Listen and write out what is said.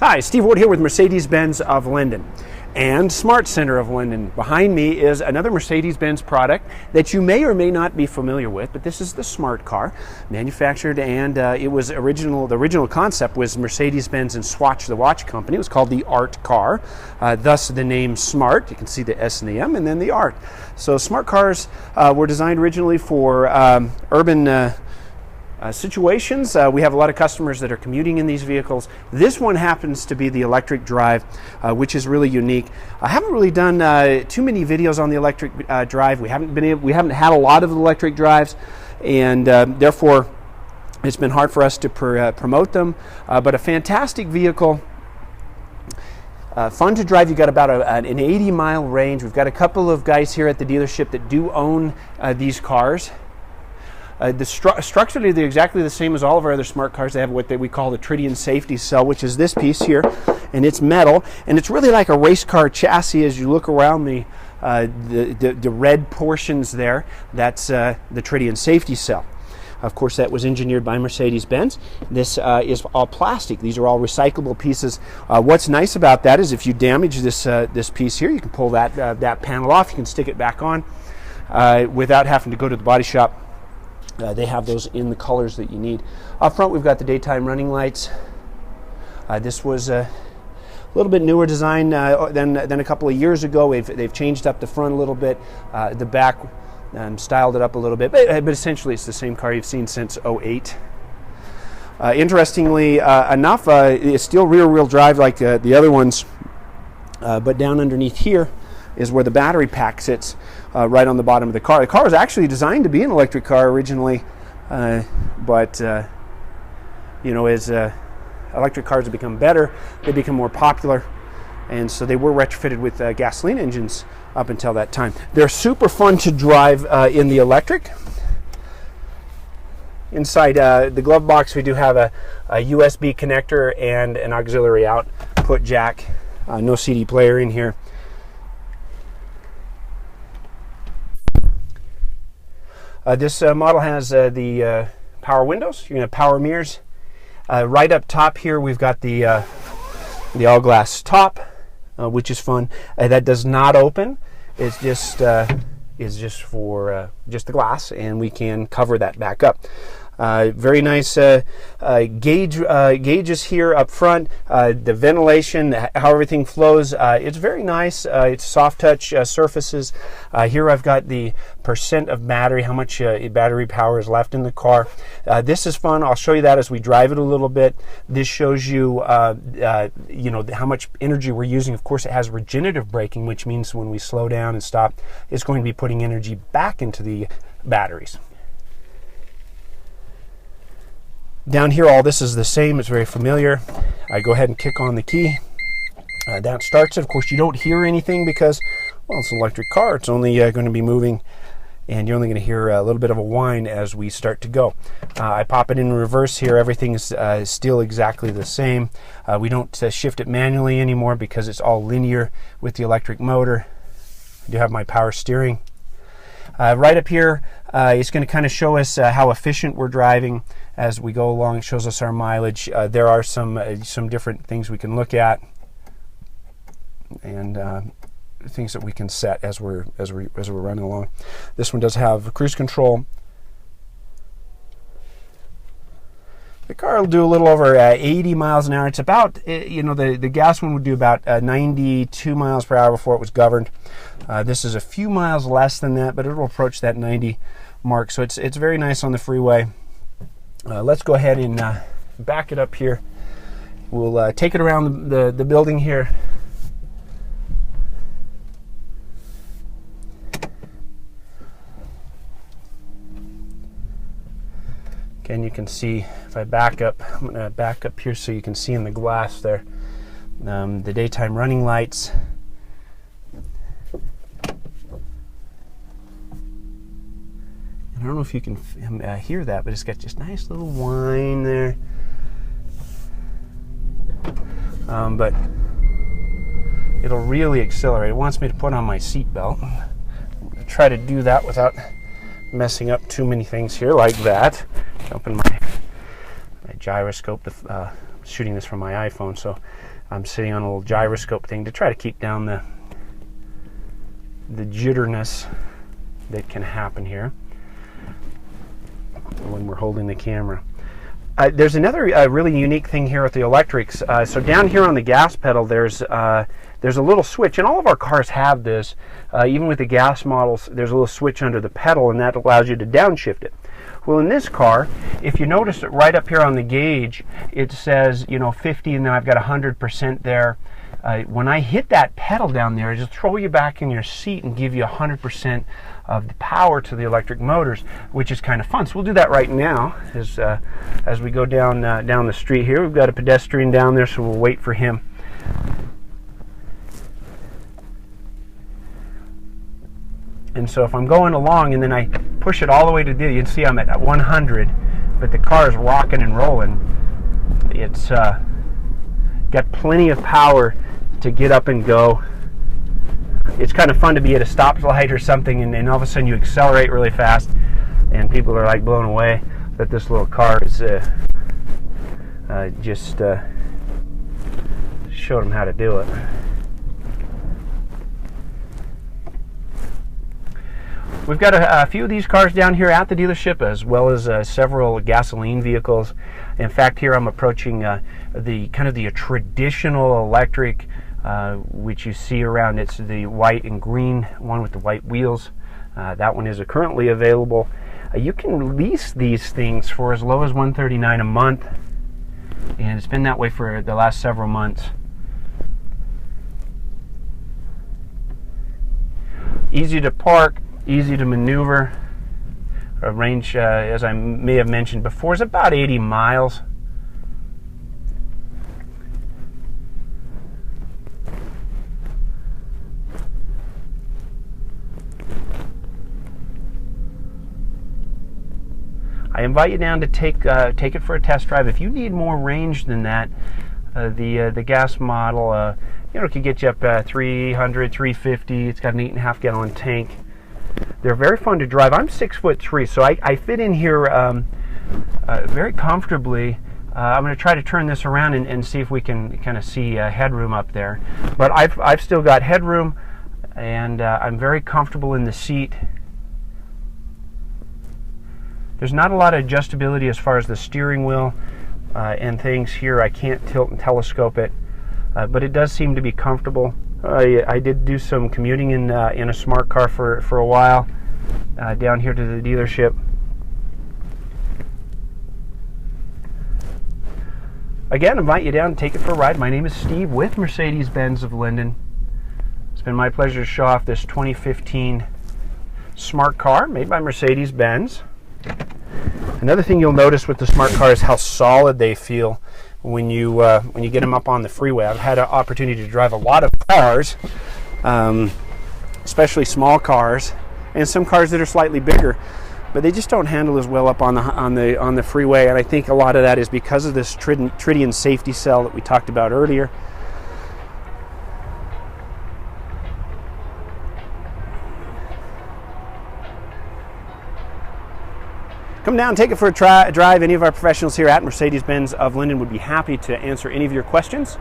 Hi, Steve Wood here with Mercedes-Benz of Lindon and Smart Center of Lindon. Behind me is another Mercedes-Benz product that you may or may not be familiar with, but this is the Smart car, manufactured, and it was the original concept was Mercedes-Benz and Swatch, the watch company. It was called the Art car, thus the name Smart. You can see the S and the M and then the Art. So Smart cars were designed originally for urban situations. We have a lot of customers that are commuting in these vehicles. This one happens to be the electric drive, which is really unique. I haven't really done too many videos on the electric drive. We haven't had a lot of electric drives, and therefore it's been hard for us to promote them. But a fantastic vehicle. Fun to drive. You got about an 80-mile range. We've got a couple of guys here at the dealership that do own these cars. Structurally, they're exactly the same as all of our other Smart cars. They have what we call the Tridion safety cell, which is this piece here, and it's metal, and it's really like a race car chassis. As you look around the red portions there, that's the Tridion safety cell. Of course, that was engineered by Mercedes-Benz. This is all plastic. These are all recyclable pieces. What's nice about that is if you damage this piece here, you can pull that panel off. You can stick it back on without having to go to the body shop. They have those in the colors that you need. Up front, we've got the daytime running lights. This was a little bit newer design than a couple of years ago. They've changed up the front a little bit, the back styled it up a little bit, but essentially it's the same car you've seen since '08. Interestingly enough, it's still rear-wheel drive like the other ones, but down underneath here is where the battery pack sits, right on the bottom of the car. The car was actually designed to be an electric car originally, but you know, as electric cars have become better, they become more popular, and so they were retrofitted with gasoline engines up until that time. They're super fun to drive in the electric. Inside the glove box, we do have a USB connector and an auxiliary output jack. No CD player in here. This model has the power windows. You're going to have power mirrors. Right up top here, we've got the all-glass top, which is fun. That does not open. It's just for just the glass, and we can cover that back up. Very nice gauges here up front. The ventilation, how everything flows, it's very nice. It's soft touch surfaces. Here I've got the percent of battery, how much battery power is left in the car. This is fun. I'll show you that as we drive it a little bit. This shows you, you know, how much energy we're using. Of course, it has regenerative braking, which means when we slow down and stop, it's going to be putting energy back into the batteries. Down here, all this is the same. It's very familiar. I go ahead and kick on the key. That starts it. Of course, you don't hear anything because, well, it's an electric car. It's only going to be moving, and you're only going to hear a little bit of a whine as we start to go. I pop it in reverse here. Everything is still exactly the same. We don't shift it manually anymore because it's all linear with the electric motor. I do have my power steering. Right up here, it's going to kind of show us how efficient we're driving as we go along. It shows us our mileage. There are some different things we can look at, and things that we can set as we're running along. This one does have cruise control. The car will do a little over 80 miles an hour. It's about, you know, the gas one would do about 92 miles per hour before it was governed. This is a few miles less than that, but it will approach that 90 mark. So it's very nice on the freeway. Let's go ahead and back it up here. We'll take it around the building here. Again, you can see if I back up, I'm going to back up here so you can see in the glass there the daytime running lights. And I don't know if you can hear that, but it's got just nice little whine there. But it'll really accelerate. It wants me to put on my seatbelt. I'm going to try to do that without messing up too many things here like that. Open my gyroscope, the shooting this from my iPhone, so I'm sitting on a little gyroscope thing to try to keep down the jitterness that can happen here when we're holding the camera. There's another really unique thing here with the electrics. So down here on the gas pedal, there's a little switch, and all of our cars have this. Even with the gas models, there's a little switch under the pedal, and that allows you to downshift it. Well, in this car, if you notice it right up here on the gauge, it says 50, and then I've got 100% there. When I hit that pedal down there, it'll throw you back in your seat and give you 100% of the power to the electric motors, which is kind of fun. So we'll do that right now as we go down the street here. We've got a pedestrian down there, so we'll wait for him. And so if I'm going along and then I push it all the way to you can see I'm at 100, but the car is rocking and rolling. It's got plenty of power to get up and go. It's kind of fun to be at a stoplight or something, and all of a sudden you accelerate really fast, and people are like blown away that this little car is just showed them how to do it. We've got a few of these cars down here at the dealership, as well as several gasoline vehicles. In fact, here I'm approaching the traditional electric, which you see around. It's the white and green one with the white wheels. That one is currently available. You can lease these things for as low as $139 a month, and it's been that way for the last several months. Easy to park, easy to maneuver. A range, as I may have mentioned before, is about 80 miles. I invite you down to take it for a test drive. If you need more range than that, the gas model, it could get you up 300, 350. It's got an 8.5 gallon tank. They're very fun to drive. I'm 6'3", so I fit in here very comfortably. I'm going to try to turn this around and see if we can kind of see headroom up there. But I've still got headroom, and I'm very comfortable in the seat. There's not a lot of adjustability as far as the steering wheel and things here. I can't tilt and telescope it, but it does seem to be comfortable. I did do some commuting in a smart car for a while down here to the dealership. Again, I invite you down and take it for a ride. My name is Steve with Mercedes-Benz of Lindon. It's been my pleasure to show off this 2015 smart car made by Mercedes-Benz. Another thing you'll notice with the smart car is how solid they feel when you get them up on the freeway. I've had an opportunity to drive a lot of cars, especially small cars, and some cars that are slightly bigger, but they just don't handle as well up on the freeway. And I think a lot of that is because of this Tridion safety cell that we talked about earlier. Come down, take it for a drive. Any of our professionals here at Mercedes-Benz of Lindon would be happy to answer any of your questions.